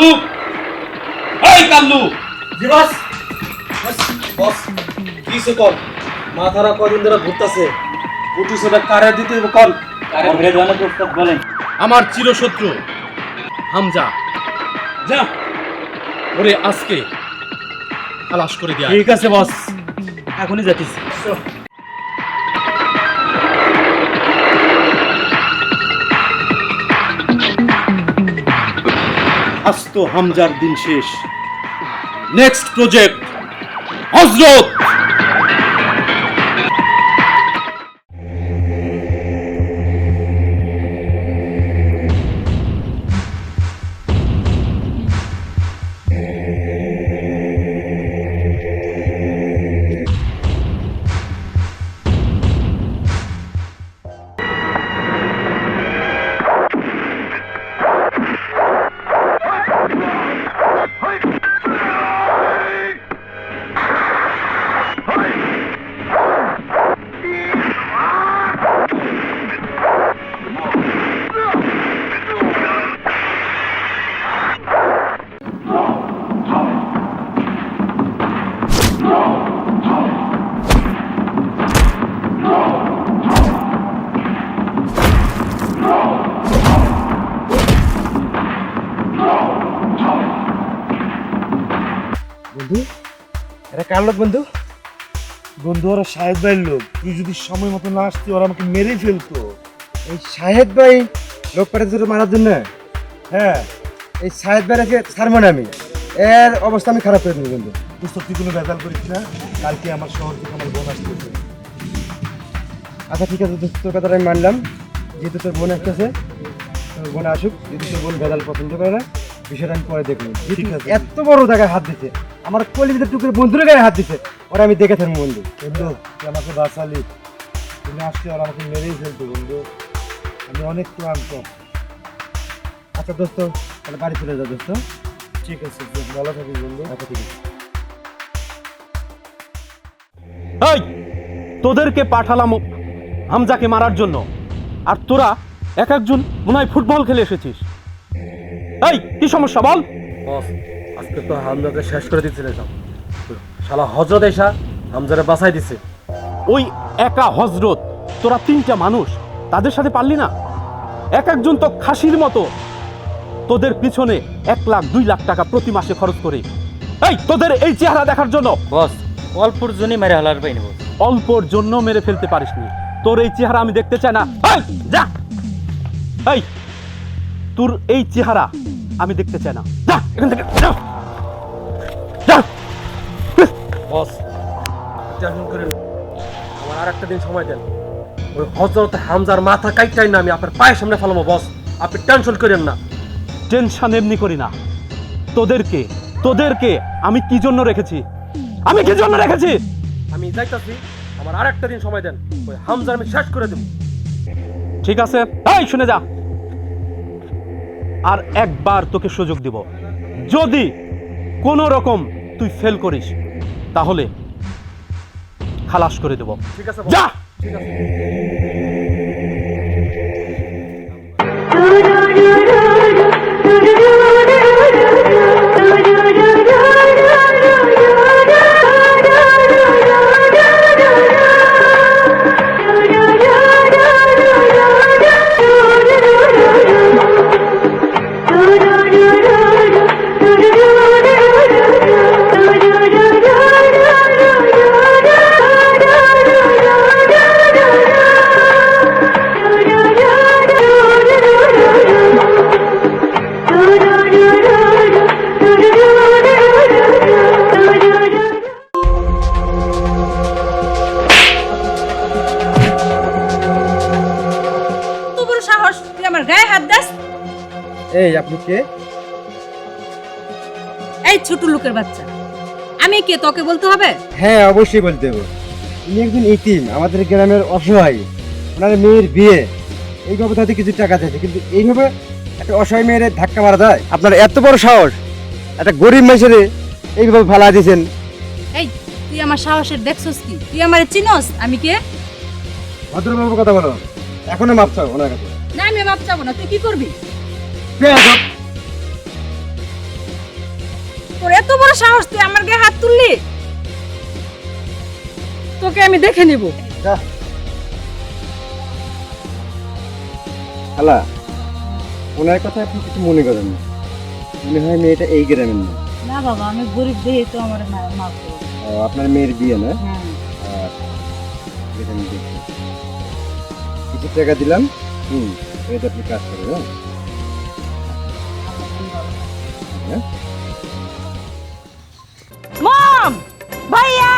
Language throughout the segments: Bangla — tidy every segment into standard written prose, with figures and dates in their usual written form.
কাল্লু, এই কাল্লু। জি বস। বস কিসে কল মাথারা কদিন ধরে ঘুরতেছে উঠি সেটা কারে দিতে কল কারে ধরে দেওয়ার প্রস্তাব বলেন। আমার চিরশত্রু হামজা, যা ওরে আজকে খালাস করে দিয়া। ঠিক আছে বস, এখনই যাচ্ছি। আজ তো হামজার দিন শেষ। নেক্সট প্রজেক্ট হযরত। বন্ধু এটা কার লোক বন্ধু? বন্ধু ওরা শাহেদ ভাইয়ের লোক, তুই যদি সময় মতো না আসতি ওরা আমাকে মেরে ফেলতো। এই শাহেদ ভাই লোক পাঠাতে মারার জন্য? হ্যাঁ, এই শাহেদ ভাইকে ছাড়বো না আমি, এর অবস্থা আমি খারাপ করে দেবো বন্ধু। বুঝতো তুই কোনো ভেজাল করিস না, কালকে আমার শহর থেকে আমার বোন আসতেছে। আচ্ছা ঠিক আছে, তোর কথাটা আমি মানলাম। যেহেতু তোর বোন আসতেছে, তোর বোন আসুক। যদি তোর বোন ভেজাল পছন্দ করে না, বিষয়টা আমি পরে দেখবো। ঠিক আছে। এত বড় জায়গায় হাত দিতে, আমার কলিজার টুকরে বন্ধুর গায়ে হাত দিতে, ওরা আমি দেখে থাকবো বন্ধু। বন্ধু তুই আমাকে বাঁচালি, তুমি আসতে ওরা আমাকে মেরেই ফেলতো বন্ধু, আমি অনেক ক্লান্ত। আচ্ছা দোস্ত, তাহলে বাড়ি চলে যাও দোস্ত। ঠিক আছে, ভালো থাকিস বন্ধু। আচ্ছা ঠিক আছে। এই তোদেরকে পাঠালাম হামজাকে মারার জন্য, আর তোরা এক একজন মনে হয় ফুটবল খেলে এসেছিস। এই কি সমস্যা বল? বস আজকে তো হামজাকে শেষ করে দিচ্ছিল সব, শালা হযরত এসা হামজারে বাঁচাই দিছে। ওই একা হযরত, তোরা তিনটা মানুষ, তাদের সাথে পারলি না? এক একজন তো খাসির মতো তোদের পিছনে 1 লাখ 2 লাখ টাকা প্রতি মাসে খরচ করি। এই তোদের এই চেহারা দেখার জন্য। বস অল্পর জন্যই মেরে হালার পাইনি বস। অল্পর জন্য মেরে ফেলতে পারিসনি, তোর এই চেহারা আমি দেখতে চাই না। এই যা, এই তোর এই চেহারা আমি দেখতে চাই না, যা এখান থেকে, যা যা। বস টেনশন করেন না, আমার আর একটা দিন সময় দেন। ওই হযরত হামজার মাথা কাইটাই না আমি আপনার পায়ের সামনে ফেলাবো বস, আপনি টেনশন করেন না। টেনশন এমনি করি না, তোদেরকে তোদেরকে আমি কি জন্য রেখেছি, আমি কি জন্য রেখেছি? আমি যাইতাছি, আমার আর একটা দিন সময় দেন, ওই হামজার আমি শেষ করে দেব। ঠিক আছে, এই শুনে যা, আর একবার তোকে সুযোগ দিব। যদি কোনো রকম তুই ফেল করিস তাহলে খালাস করে দেব। ঠিক আছে যা। ঠিক আছে। এই আপনি কে? এই ছোট লোকের বাচ্চা, আমি কে তোকে বলতে হবে? হ্যাঁ অবশ্যই বলতে হবে। উনি একজন ইতিম, আমাদের গ্রামের অসহায়, ওনার মেয়ের বিয়ে, এই বাবদ হয়তো কিছু টাকা চাইছে, কিন্তু এইভাবে একটা অসহায় মেয়ের ধাক্কা মারা যায়? আপনার এত বড় সাহস, একটা গরিব মানুষের এইভাবে ফেলা দিয়েছেন। এই তুই আমার সাহসের দেখছস কি? তুই আমারে চিনস আমি কে? ভদ্রভাবে কথা বলো, এখনো মাপ চাও ওনার কাছে। না আমি মাপ চাবো না, তুই কি করবি? বেয়াদব। সাহস তুই আমার গায়ে হাত তুললি? তোকে আমি দেখে নিব। খালা, ওনার কথা আপনি কিছু মনে করেন না। মনে হয় মেয়েটা এই গ্রামের না। না বাবা, আমি গরিব দেখে তো আমার মাফ করো। আপনার মেয়ের বিয়ে না? হ্যাঁ। আর এটা আমি দেখছি। কিছু টাকা দিলাম, এটা আপনি কাজ করেন। হ্যাঁ? মম, ভাইয়া,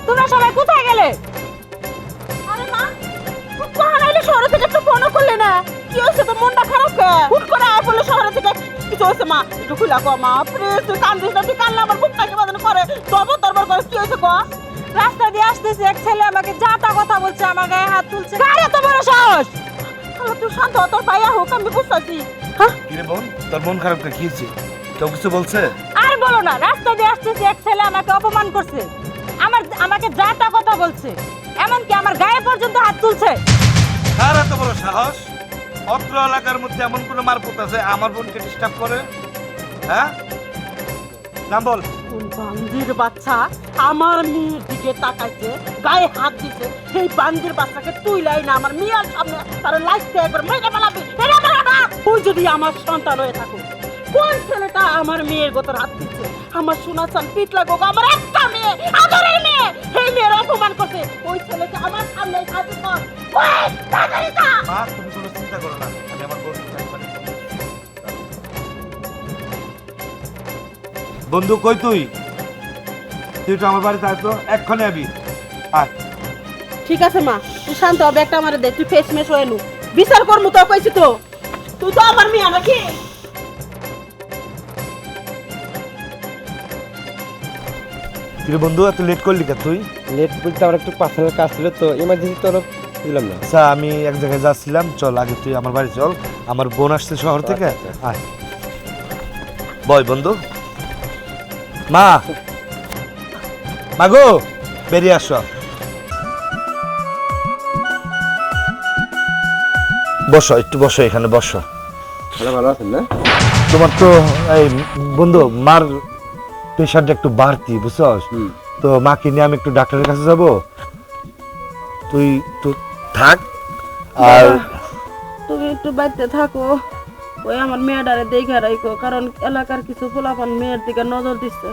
তোমরা সবাই কোথায় গেলে? আরে মা, কোথায় আইলে শহর থেকে একটু ফোন করলে না? কি হইছে তো মনটা খারাপ কে? হুট করে আয় বলে শহর থেকে কিছু হইছে মা? একটু খুলা কো মা, প্লিজ তুই কান্দিস না, তুই কান্না আমার বুকটা কি বাদন করে, দবর দরবার করে কি হইছে কো? রাস্তা দিয়ে আসতেছি, এক ছেলে আমাকে যা তা কথা বলছে, আমার গায়ে হাত তুলছে। কার এত বড় সাহস? আল্লাহ, তুই শান্ত হ, তোর ভাইয়া হোক, আমি বুঝতাছি। হ্যাঁ, কিরে বোন, তোর মন খারাপ কে? কি হয়েছে? কেউ কিছু বলছে? আর বলো না, রাস্তা দিয়ে আসতেছি, এক ছেলে আমাকে অপমান করছে, আমাকে যা তা কথা বলছে, এমনকি আমার গায়ে পর্যন্ত হাত তুলছে। কার এত বড় সাহস? অত্র এলাকার মধ্যে এমন কোনো মারফত আছে আমার বোনকে ডিস্টার্ব করে? হ্যাঁ, নাম বল। কোন বান্দির বাচ্চা আমার মেয়ের দিকে তাকাইছে, গায়ে হাত দিছে, সেই বান্দির বাচ্চাকে তুই লাই না আমার মেয়ের সামনে তার লাইফতে একবার মেরে ফেলাবি। তুই যদি আমার সন্তান হয়ে থাকো, কোন ছেলেটা আমার মেয়ের গোতর হাত দিচ্ছে? আমার শোনা চান পিট লাগো, আমার একটা মেয়ে, আদরের মেয়ে, সেই মেয়ের অপমান করছে, ওই ছেলেকে আমার সামনে হাজির কর। ওই, তাড়াতাড়ি যা। মা, তুমি কোনো চিন্তা করো না, আমি আমার বোনকে একবারে বন্ধু, কই তুই? তুই তো আমার বাড়িতে আসতো, এক্ষণে আবি। আয়। ঠিক আছে মা, তুই শান্ত হবে, একটা আমার দে, তুই ফেস মেশ হয়ে নু, বিচার করমু তো কইছি তো, তুই তো আমার মেয়ে নাকি? কিরে বন্ধু, এত লেট করলি কে তুই? লেট বলতে আমার একটু পার্সোনাল কাজ ছিল তো, এমার্জেন্সি তরফ দিলাম না। আচ্ছা, আমি এক জায়গায় যাচ্ছিলাম, চল আগে তুই আমার বাড়ি চল, আমার বোন আসছে শহর থেকে। আয়, বয় বন্ধু। মা, মাগো, বেরিয়ে আসো। বসো, একটু বসো, এখানে বসো। ভালো ভালো আছেন না? তোমার তো এই বন্ধু, মার প্রেশারটা একটু বাড়তি, বুঝছস? তো মাকে নিয়ে আমি একটু ডাক্তারের কাছে যাব, তুই তো থাক। আর তুমি একটু বাড়িতে থাকো, ওই আমার মেয়েটারে দেখে রাখো, কারণ এলাকার কিছু পোলাপান মেয়ের দিকে নজর দিচ্ছে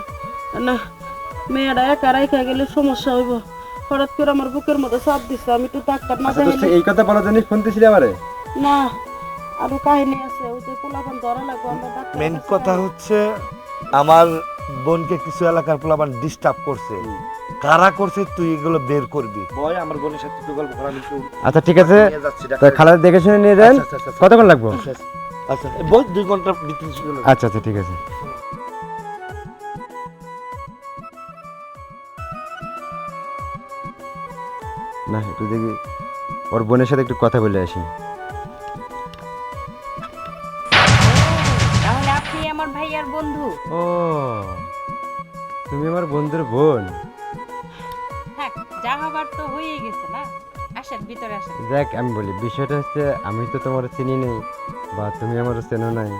না, মেয়েটা একা রাখা গেলে সমস্যা হইব। হঠাৎ করে আমার বুকের মধ্যে চাপ দিচ্ছে, আমি একটু ডাক্তার না আচ্ছা, তো দেখাইলে- এই কথা বলার জন্য ফোন দিয়েছিলি আমারে? না, আরো কাহিনী আছে, ওই যে পোলাপান ধরা লাগবে, আমরা ডাক্তার মেন কথা হচ্ছে আমার বোনকে কিছু এলাকার পোলাপান ডিস্টার্ব করছে, কারা করছে তুই এগুলো বের করবি। বয়, আমার বোনের সাথে একটু গল্প করা, আমি একটু আচ্ছা ঠিক আছে, নিয়ে যাচ্ছি তো ডাক্তারের খালা দেখে শুনে নিয়ে যান। আচ্ছা, আচ্ছা, আচ্ছা। কতক্ষণ লাগবো? কাছে। আচ্ছা, বই 2 ঘন্টা ভিতরে ছিল। আচ্ছা আচ্ছা ঠিক আছে। না, একটু দেখি ওর বোনের সাথে একটু কথা বলে আসি। তাহলে আপনি আমার ভাইয়ার বন্ধু? ও, তুমি আমার বন্ধুর বোন? হ্যাঁ, যা হবার তো হয়েই গেছে না, আসেন ভিতরে আসেন। দেখ, আমি বলি বিষয়টা হচ্ছে, আমি তো তোমার চিনি নেই বা তুমি আমারও চেনো নাই,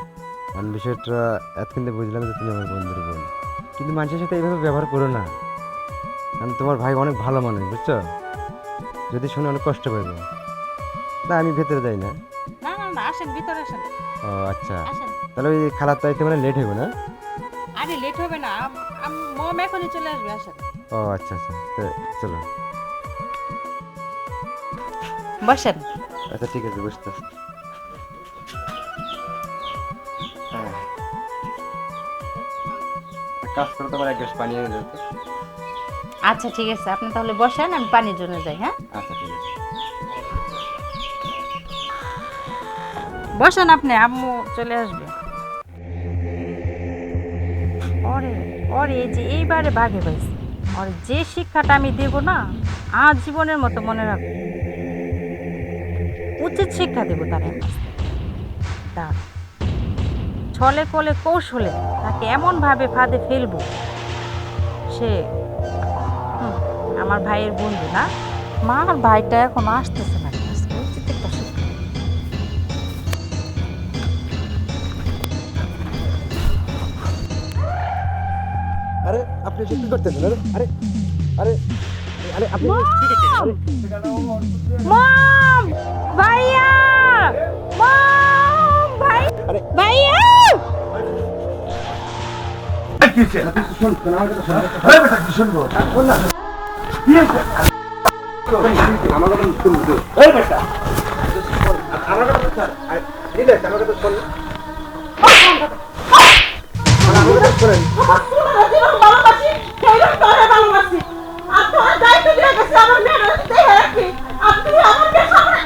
কারণ বিষয়টা এতক্ষণ বুঝলাম যে তুমি আমার বন্ধুর বোন, কিন্তু মানুষের সাথে এইভাবে ব্যবহার করো না, কারণ তোমার ভাই অনেক ভালো মানুষ, বুঝছো? যদি শুনে অনেক কষ্ট পাইব। না, আমি ভেতরে যাই না। না না না, আসেন ভিতরে আসেন, ও আচ্ছা, আসেন। তাহলে ওই খালার তাইতে মানে লেট হইব না? আরে লেট হবে না, মম এখনই চলে আসবে, আসেন। ও আচ্ছা আচ্ছা, তো চলো। বসেন। আচ্ছা ঠিক আছে, বুঝতে কাজ করো, তোমার এক গ্লাস পানি এনে দাও তো। আচ্ছা ঠিক আছে, আপনি তাহলে বসেন, আমি পানির জন্য যাই। হ্যাঁ, আচ্ছা ঠিক আছে। বসেন আপনি, আম্মু চলে আসবে। ওরে ওরে, এই যে এইবারে বাঘে পাইছি, ওর যে শিক্ষাটা আমি দেব না, আজ জীবনের মতো মনে রাখবো, উচিত শিক্ষা দেব তার। ছলে কলে কৌশলে তাকে এমন ভাবে ফাঁদে ফেলবো, সে আমার ভাইয়ের বন্ধু না, মার ভাইটা এখন আসতেছে না, উচিত একটা শিক্ষা। আরে আপনি এটা কি করতেছেন? আরে আরে আরে আরে আপনি মম ভাইয়া মম ভাই আরে ভাইয়া কি হয়েছে? আরে বেটা কি শুনবো? শোন না। কি হয়েছে? আমার কথা শুনুন তো। এই বেটা আমার কথা স্যার ঠিক আছে আমার কথা শুনুন। আমার কথা করেন। ভালোবাসি সেইরকম তোরে ভালোবাসি আর তোর দায়িত্ব দিয়ে গেছে আমার মেয়ের দেখে রাখি আর তুই আমার মেয়ের সামনে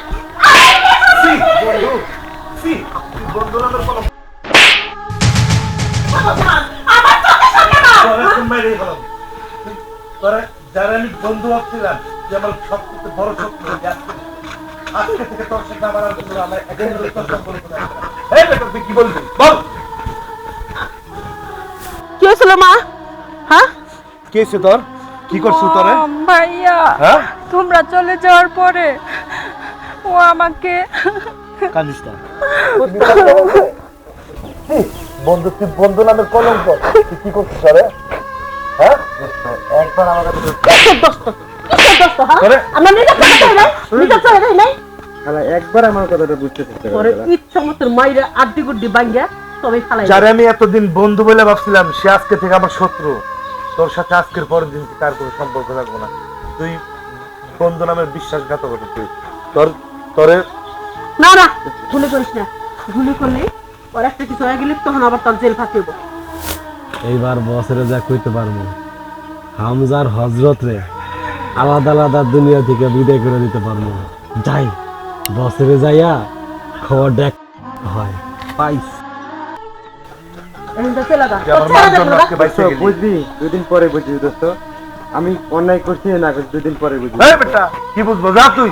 সি বন্ধু নামের কোনো আমার চোখের সামনে না তোরে মেরে গেলাম। তোরে যারা আমি বন্ধু ভাবছিলাম যে আমার সবথেকে বড় শত্রু আজকে থেকে তোর সাথে আমার আর কোনো আমার একেবারে তোর সম্পর্ক নাই। এই বেটা তুই কি বলবি বল। কি হয়েছিল মা হ্যাঁ কি হয়েছে তোর? কি করছিস তোরে? ভাইয়া হ্যাঁ তোমরা চলে যাওয়ার পরে ও আমাকে কাঁদিস না। বন্ধু তুই বন্ধু নামের কলঙ্ক তুই কি করছিস রে? হ্যাঁ একবার আমার কথা শুনুন। কিসের দোস্ত হ্যাঁ তোরে আমার নিজের চোখে চাই নাই নিজের চোখে চাই নাই শালা একবার আমার কথাটা বুঝতে চেষ্টা তোরে করেন। ইচ্ছা মতো মাইরা আড্ডি গুড্ডি বাঙ্গিয়া তবে ফালাই যারে আমি এতদিন বন্ধু বলে ভাবছিলাম সে আজকে থেকে আমার শত্রু। তোর সাথে আজকের পরের দিন থেকে তার কোনো সম্পর্ক থাকবো না। তুই বন্ধু নামের বিশ্বাসঘাতকতা তুই তোরে না না ভুলে করিস না ভুলে করলে ওর একটা কিছু হয়ে গেলে তখন আবার তার জেল ফাঁসিব এইবার বছরে যা কইতে পারবো হামজার হজরত রে আলাদা আলাদা দুনিয়া থেকে বিদায় করে দিতে পারবো। যাই বছরে যাইয়া খবর দেখ হয় পাইস। এখন তো চলে যা যে আমার মার জন্য আজকে বাইসে দোস্ত, গেলি। বুঝবি দুদিন পরে বুঝবি দোস্ত। আমি অন্যায় করছি না করছি দুদিন পরে বুঝবি। এই বেটা কি বুঝবো যা তুই।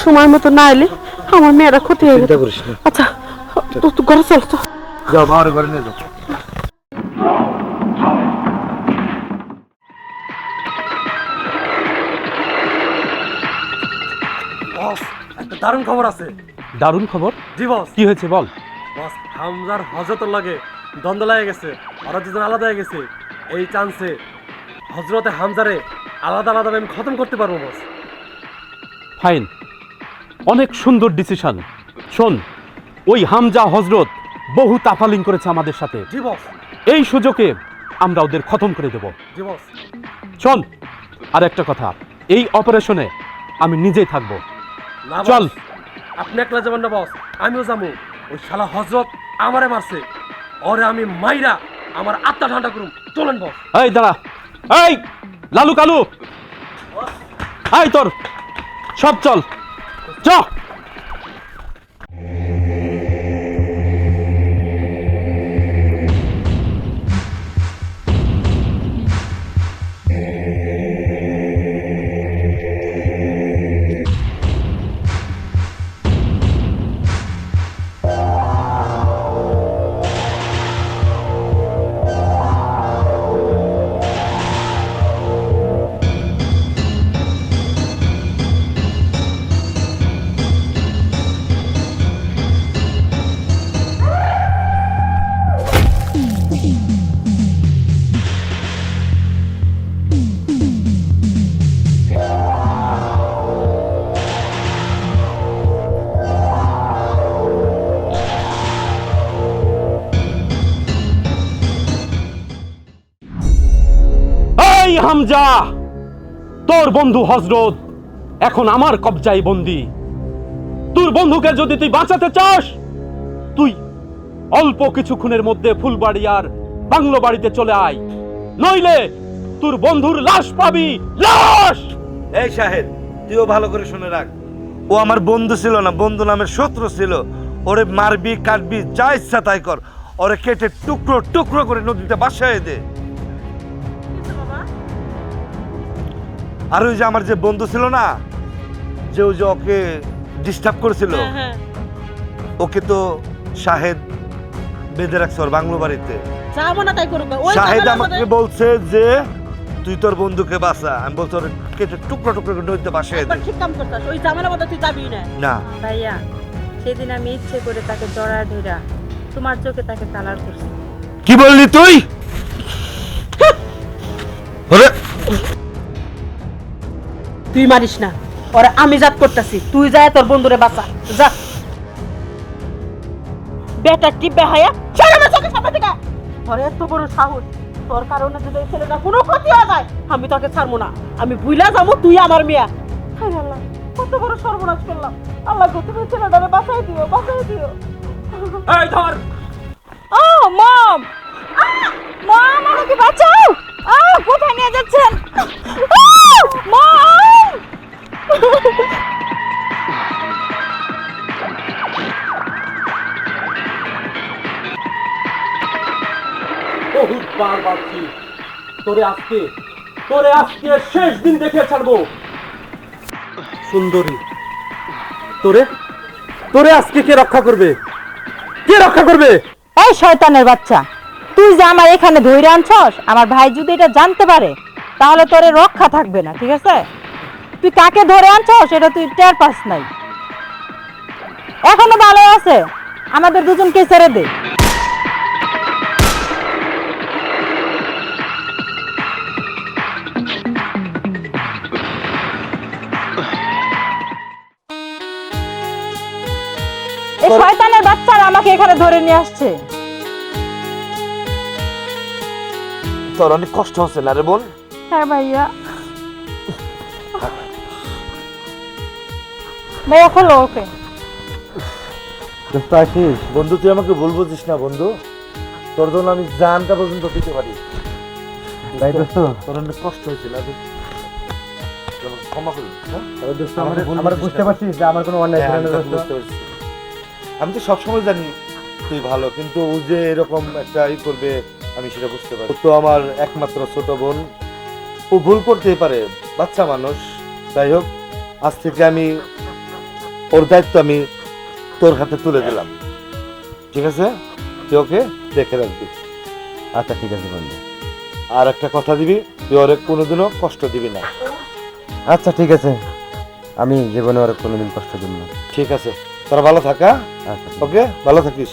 সময় মতো না এলে আমার মেয়েরা ক্ষতি হয়ে চিন্তা গেছে করিস না। আচ্ছা তুই ঘরে চল চল যাও বাবার ঘরে নিয়ে যাও। বস একটা দারুণ খবর আছে। দারুণ খবর। জি বস। কি হয়েছে বল। বস হামজার হজরতের লাগে দ্বন্দ্ব লাগে গেছে, ওরা দুজন আলাদা হয়ে গেছে। এই চান্সে হজরতে হামজারে আলাদা আলাদা আমি খতম করতে পারবো বস। ফাইন, অনেক সুন্দর ডিসিশন। শোন, ওই হামজা হজরত বহু তাফালিং করেছে আমাদের সাথে। জি বস। এই সুযোগে আমরা ওদের খতম করে দেব। জি বস। শোন, আর একটা কথা, এই অপারেশনে আমি নিজেই থাকবো। না চল। চল, আপনি একলা যাবেন না বস, আমিও যাবো। ওই শালা হজরত আমারে মারছে, ওরে আমি মাইরা আমার আত্মা ঠান্ডা করুম। চলেন বস। এই দাঁড়া, এই লালু কালু, এই তোর সব চল চ। এই হামজা, তোর বন্ধু হজরত এখন আমার কবজায় বন্দি। তোর বন্ধুকে যদি তুই বাঁচাতে চাস, তুই অল্প কিছুক্ষণের মধ্যে ফুলবাড়ি আর বাংলো বাড়িতে চলে আয়, নইলে তোর বন্ধুর লাশ পাবি, লাশ। এই শাহেদ, তুইও ভালো করে শুনে রাখ, ও আমার বন্ধু ছিল না, বন্ধু নামের শত্রু ছিল। ওরে মারবি কাটবি যা ইচ্ছা তাই কর, ওরে কেটে টুকরো টুকরো করে নদীতে বাসায় দে। আর ওই যে আমার যে বন্ধু ছিল না, যে ওই যে ওকে ডিস্টার্ব করেছিল, ওকে তো শাহেদ বেঁধে রাখছে ওর বাংলো বাড়িতে। যাবো না তাই করুক ওই শাহেদ ঝামেলার আমাকে মধ্যে বলছে যে তুই তোর বন্ধুকে বাঁচা। আমি বলছি ওর কেটে টুকরো টুকরো করে নদীতে বাসায় দে। একবার ঠিক কাম করতাস ওই ঝামেলার মধ্যে তুই যাবি না না ভাইয়া সেদিন আমি ইচ্ছে করে তাকে জড়ায় ধরা তোমার চোখে তাকে তালার করছি। কি বললি তুই? ওরে তুই মারিস না, ওরে আমি জাত করতেছি, তুই যায় তোর বন্ধুরে বাঁচা যা। বেটা টিপে হায়া চলে আমার চোখের সামনে থেকে। তোর এত বড় সাহস, তোর কারণে যদি এই ছেলেটা কোনো ক্ষতি হয়ে যায় আমি তোকে ছাড়বো না, আমি ভুইলা যাবো তুই আমার মেয়া। হায় আল্লাহ, কত বড় সর্বনাশ করলাম। আল্লাহ গো, তুমি ছেলেটারে বাঁচাই দিও, বাঁচাই দিও। এই ধর। ও মম, মম আমাকে বাঁচাও। কোথায় নিয়ে যাচ্ছেন? মম, বহুতবার ভাবছি তোরে আজকে শেষ দিন দেখে ছাড়বো। সুন্দরী, তোরে আজকে কে রক্ষা করবে? কে রক্ষা করবে? এই শয়তানের বাচ্চা, তুই যে আমার এখানে ধইরে আনছস, আমার ভাই যদি এটা জানতে পারে তাহলে তোরে রক্ষা থাকবে না, ঠিক আছে? তুই কাকে ধরে আনছস এটা তুই টের পাস নাই। এখনো ভালো আছে, আমাদের দুজনকে ছেড়ে দে। এই শয়তানের বাচ্চারা আমাকে এখানে ধরে নিয়ে আসছে। তোর অনেক কষ্ট হচ্ছে না রে বোন? হ্যাঁ ভাইয়া। ভাইয়া খোলো ওকে। দোস্ত আসিস? বন্ধু তুই আমাকে ভুল বুঝিস না বন্ধু, তোর জন্য আমি জানটা পর্যন্ত দিতে পারি। ভাই দোস্ত, তোর অনেক কষ্ট হয়েছিল, ক্ষমা করি। তবে দোস্ত আমার বুঝতে পারছিস যে আমার কোনো অন্যায় ছিল না দোস্ত। আমি তো সবসময় জানি তুই ভালো, কিন্তু ও যে এরকম একটা ই করবে আমি সেটা বুঝতে পারি। ও তো আমার একমাত্র ছোট বোন, ও ভুল করতেই পারে, বাচ্চা মানুষ। যাই হোক, আজ থেকে আমি ওর দায়িত্ব আমি তোর হাতে তুলে দিলাম, ঠিক আছে? তুই ওকে দেখে রাখবি। আচ্ছা ঠিক আছে বন্ধু। আর একটা কথা দিবি, তুই ওরে কোনোদিনও কষ্ট দিবি না। আচ্ছা ঠিক আছে, আমি জীবনে আর কোনোদিন কষ্ট দেব না। ঠিক আছে, তোরা ভালো থাকা। আচ্ছা ওকে, ভালো থাকিস।